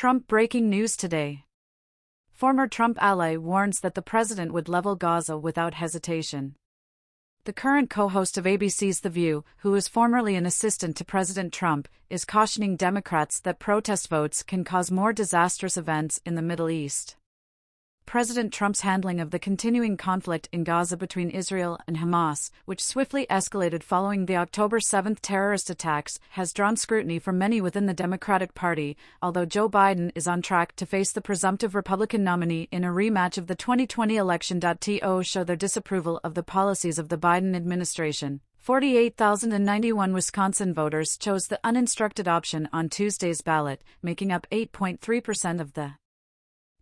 Trump breaking news today. Former Trump ally warns that the president would level Gaza without hesitation. The current co-host of ABC's The View, who was formerly an assistant to President Trump, is cautioning Democrats that protest votes can cause more disastrous events in the Middle East. President Trump's handling of the continuing conflict in Gaza between Israel and Hamas, which swiftly escalated following the October 7 terrorist attacks, has drawn scrutiny from many within the Democratic Party, although Joe Biden is on track to face the presumptive Republican nominee in a rematch of the 2020 election. To show their disapproval of the policies of the Biden administration. 48,091 Wisconsin voters chose the uninstructed option on Tuesday's ballot, making up 8.3% of the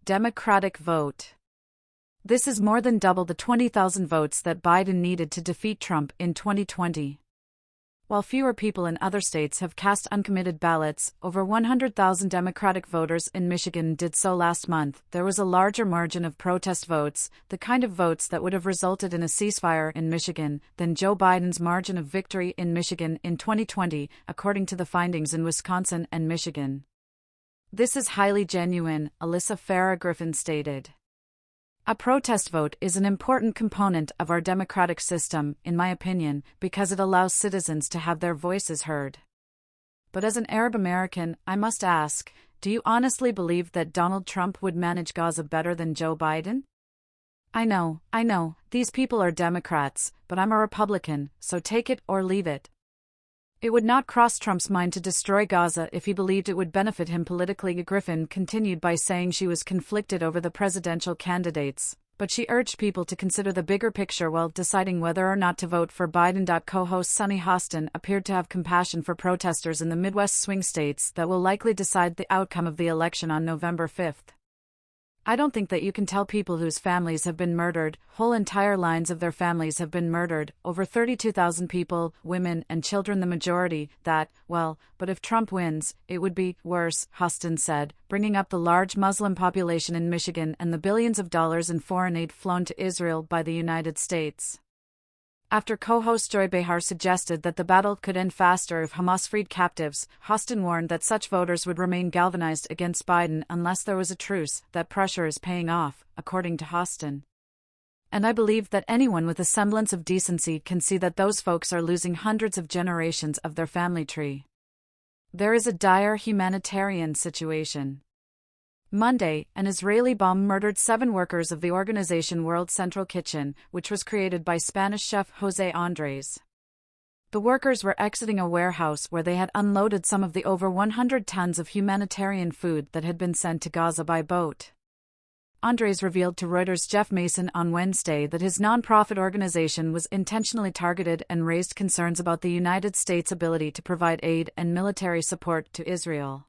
Democratic vote. This is more than double the 20,000 votes that Biden needed to defeat Trump in 2020. While fewer people in other states have cast uncommitted ballots, over 100,000 Democratic voters in Michigan did so last month. There was a larger margin of protest votes, the kind of votes that would have resulted in a ceasefire in Michigan, than Joe Biden's margin of victory in Michigan in 2020, according to the findings in Wisconsin and Michigan. This is highly genuine, Alyssa Farah-Griffin stated. A protest vote is an important component of our democratic system, in my opinion, because it allows citizens to have their voices heard. But as an Arab American, I must ask, do you honestly believe that Donald Trump would manage Gaza better than Joe Biden? I know, these people are Democrats, but I'm a Republican, so take it or leave it. It would not cross Trump's mind to destroy Gaza if he believed it would benefit him politically. Griffin continued by saying she was conflicted over the presidential candidates, but she urged people to consider the bigger picture while deciding whether or not to vote for Biden. Co-host Sunny Hostin appeared to have compassion for protesters in the Midwest swing states that will likely decide the outcome of the election on November 5. I don't think that you can tell people whose families have been murdered, whole entire lines of their families have been murdered, over 32,000 people, women and children the majority, that, well, but if Trump wins, it would be worse, Hostin said, bringing up the large Muslim population in Michigan and the billions of dollars in foreign aid flown to Israel by the United States. After co-host Joy Behar suggested that the battle could end faster if Hamas freed captives, Hostin warned that such voters would remain galvanized against Biden unless there was a truce. That pressure is paying off, according to Hostin. And I believe that anyone with a semblance of decency can see that those folks are losing hundreds of generations of their family tree. There is a dire humanitarian situation. Monday, an Israeli bomb murdered 7 workers of the organization World Central Kitchen, which was created by Spanish chef José Andrés. The workers were exiting a warehouse where they had unloaded some of the over 100 tons of humanitarian food that had been sent to Gaza by boat. Andrés revealed to Reuters' Jeff Mason on Wednesday that his nonprofit organization was intentionally targeted and raised concerns about the United States' ability to provide aid and military support to Israel.